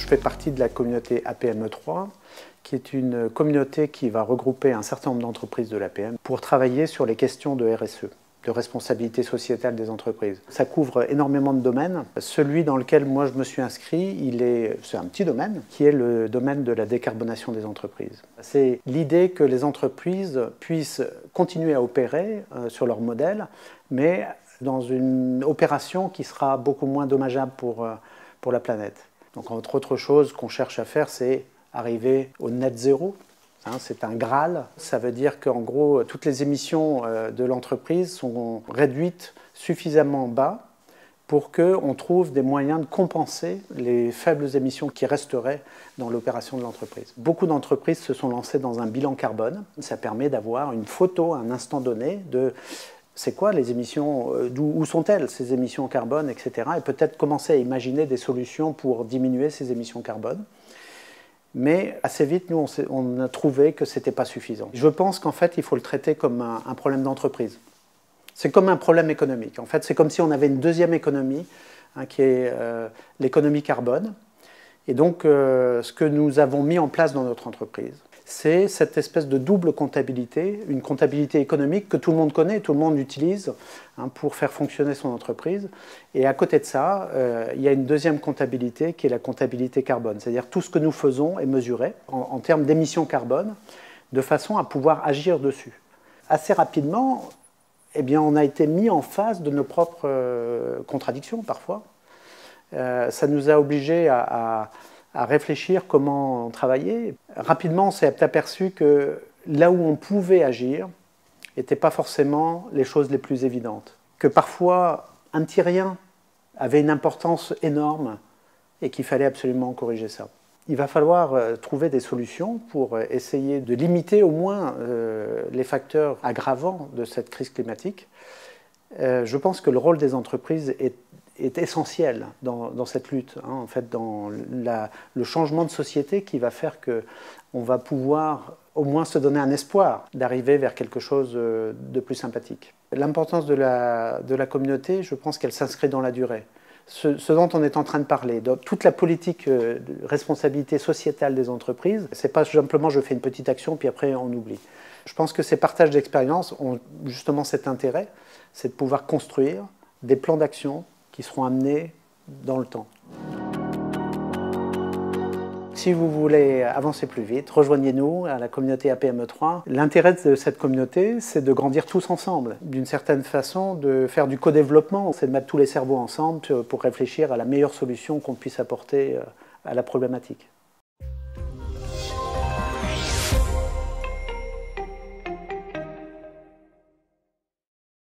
Je fais partie de la communauté APME3, qui est une communauté qui va regrouper un certain nombre d'entreprises de l'APM pour travailler sur les questions de RSE, de responsabilité sociétale des entreprises. Ça couvre énormément de domaines. Celui dans lequel moi je me suis inscrit, c'est un petit domaine, qui est le domaine de la décarbonation des entreprises. C'est l'idée que les entreprises puissent continuer à opérer sur leur modèle, mais dans une opération qui sera beaucoup moins dommageable pour la planète. Donc entre autres choses qu'on cherche à faire, c'est arriver au net zéro. C'est un Graal. Ça veut dire qu'en gros, toutes les émissions de l'entreprise sont réduites suffisamment bas pour qu'on trouve des moyens de compenser les faibles émissions qui resteraient dans l'opération de l'entreprise. Beaucoup d'entreprises se sont lancées dans un bilan carbone. Ça permet d'avoir une photo à un instant donné de c'est quoi les émissions, où sont-elles ces émissions carbone, etc. Et peut-être commencer à imaginer des solutions pour diminuer ces émissions carbone. Mais assez vite, nous, on a trouvé que ce n'était pas suffisant. Je pense qu'en fait, il faut le traiter comme un problème d'entreprise. C'est comme un problème économique. En fait, c'est comme si on avait une deuxième économie, qui est l'économie carbone. Et donc, ce que nous avons mis en place dans notre entreprise, c'est cette espèce de double comptabilité, une comptabilité économique que tout le monde connaît, tout le monde utilise pour faire fonctionner son entreprise. Et à côté de ça, il y a une deuxième comptabilité qui est la comptabilité carbone. C'est-à-dire tout ce que nous faisons est mesuré en termes d'émissions carbone, de façon à pouvoir agir dessus. Assez rapidement, eh bien, on a été mis en face de nos propres contradictions parfois. Ça nous a obligés à réfléchir comment travailler. Rapidement, on s'est aperçu que là où on pouvait agir n'étaient pas forcément les choses les plus évidentes. Que parfois, un petit rien avait une importance énorme et qu'il fallait absolument corriger ça. Il va falloir trouver des solutions pour essayer de limiter au moins les facteurs aggravants de cette crise climatique. Je pense que le rôle des entreprises est essentiel dans cette lutte, en fait, dans le changement de société qui va faire qu'on va pouvoir au moins se donner un espoir d'arriver vers quelque chose de plus sympathique. L'importance de la communauté, je pense qu'elle s'inscrit dans la durée. Ce dont on est en train de parler, de toute la politique de responsabilité sociétale des entreprises, c'est pas simplement je fais une petite action puis après on oublie. Je pense que ces partages d'expériences ont justement cet intérêt, c'est de pouvoir construire des plans d'action qui seront amenés dans le temps. Si vous voulez avancer plus vite, rejoignez-nous à la communauté APME3. L'intérêt de cette communauté, c'est de grandir tous ensemble. D'une certaine façon, de faire du co-développement, c'est de mettre tous les cerveaux ensemble pour réfléchir à la meilleure solution qu'on puisse apporter à la problématique.